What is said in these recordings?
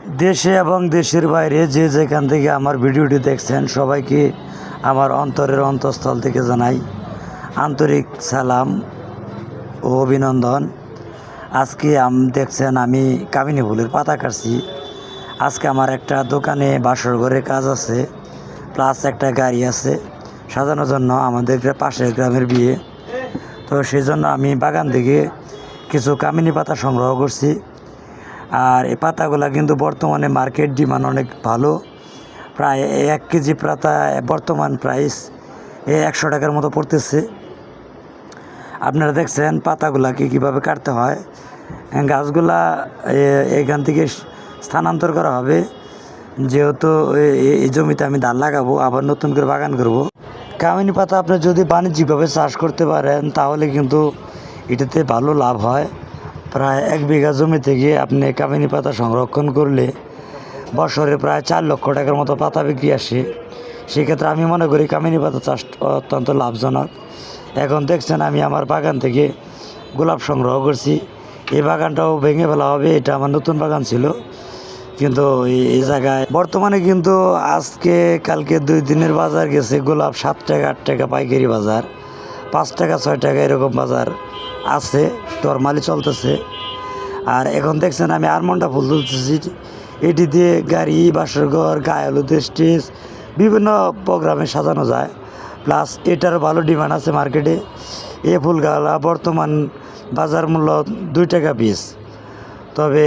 দেশে এবং দেশের বাইরে যে যেখান থেকে আমার ভিডিওটি দেখছেন সবাইকে আমার অন্তরের অন্তঃস্থল থেকে জানাই আন্তরিক সালাম ও অভিনন্দন। আজকে দেখছেন আমি কামিনী ফুলের পাতা কাটছি। আজকে আমার একটা দোকানে বাসর ঘরের কাজ আছে, প্লাস একটা গাড়ি আছে সাজানোর জন্য। আমাদের পাশের গ্রামের বিয়ে, তো সেই জন্য আমি বাগান থেকে কিছু কামিনী পাতা সংগ্রহ করছি। আর এই পাতাগুলো কিন্তু বর্তমানে মার্কেট ডিমান্ড অনেক ভালো। প্রায় 1 কেজি পাতা বর্তমান প্রাইস 100 টাকার মতো পড়তেছে। আপনারা দেখছেন পাতাগুলাকে কীভাবে কাটতে হয়। গাছগুলা এখান থেকে স্থানান্তর করা হবে, যেহেতু এই জমিতে আমি ধান লাগাবো, আবার নতুন করে বাগান করব। কামিনী পাতা আপনি যদি বাণিজ্যিকভাবে চাষ করতে পারেন তাহলে কিন্তু এটাতে ভালো লাভ হয়। প্রায় 1 বিঘা জমি থেকে আপনি কামিনী পাতা সংরক্ষণ করলে বছরে প্রায় 4 লক্ষ টাকার মতো পাতা বিক্রি আসে। সেক্ষেত্রে আমি মনে করি কামিনী পাতা চাষ অত্যন্ত লাভজনক। এখন দেখছেন আমি আমার বাগান থেকে গোলাপ সংগ্রহ করছি। এই বাগানটাও ভেঙে ফেলা হবে, এটা আমার নতুন বাগান ছিল। কিন্তু এই জায়গায় বর্তমানে কিন্তু আজকে কালকে 2 দিনের বাজার গেছে গোলাপ 7 টাকা 8 টাকা পাইকারি বাজার, 5 টাকা 6 টাকা এরকম বাজার আছে, নরমালি চলতেছে। আর এখন দেখছেন আমি আরমন্ডা ফুল তুলতেছি। এটি দিয়ে গাড়ি, বাসর ঘর, গায়ে হলুদের স্টেজ, বিভিন্ন প্রোগ্রামে সাজানো যায়। প্লাস এটার ভালো ডিমান্ড আছে মার্কেটে। এই ফুলগালা বর্তমান বাজার মূল্য 2 টাকা পিস। তবে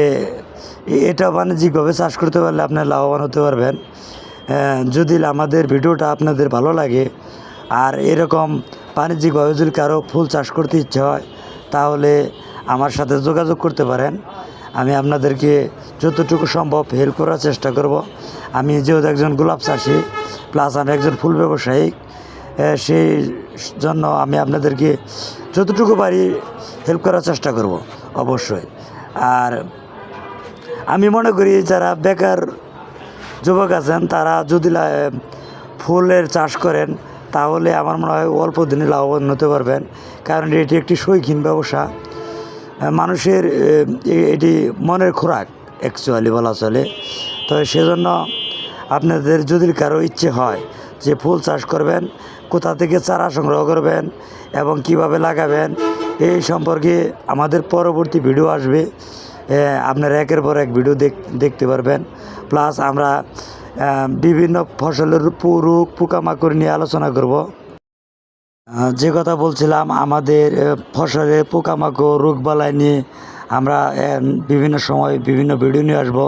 এটা বাণিজ্যিকভাবে চাষ করতে পারলে আপনি লাভবান হতে পারবেন। যদি আমাদের ভিডিওটা আপনাদের ভালো লাগে আর এরকম বাণিজ্যিকভাবে যদি কারো ফুল চাষ করতে ইচ্ছে হয় তাহলে আমার সাথে যোগাযোগ করতে পারেন। আমি আপনাদেরকে যতটুকু সম্ভব হেল্প করার চেষ্টা করব। আমি যেহেতু একজন গোলাপ চাষি প্লাস আমি একজন ফুল ব্যবসায়ী, সেই জন্য আমি আপনাদেরকে যতটুকু পারি হেল্প করার চেষ্টা করব অবশ্যই। আর আমি মনে করি যারা বেকার যুবক আছেন তারা যদি ফুলের চাষ করেন তাহলে আমার মনে হয় অল্প দিনে লাভবান হতে পারবেন, কারণ এটি একটি শৌখিন ব্যবসা। মানুষের এটি মনের খোরাক অ্যাকচুয়ালি বলা চলে। তো সেজন্য আপনাদের যদি কারো ইচ্ছে হয় যে ফুল চাষ করবেন, কোথা থেকে চারা সংগ্রহ করবেন এবং কিভাবে লাগাবেন এই সম্পর্কে আমাদের পরবর্তী ভিডিও আসবে। আপনারা একের পর এক ভিডিও দেখতে পারবেন। প্লাস আমরা বিভিন্ন ফসলের রোগ পোকামাকড় নিয়ে আলোচনা করব। যে কথা বলছিলাম, আমাদের ফসলে পোকামাকড় রোগবালাই নিয়ে আমরা বিভিন্ন সময় বিভিন্ন ভিডিও নিয়ে আসবো।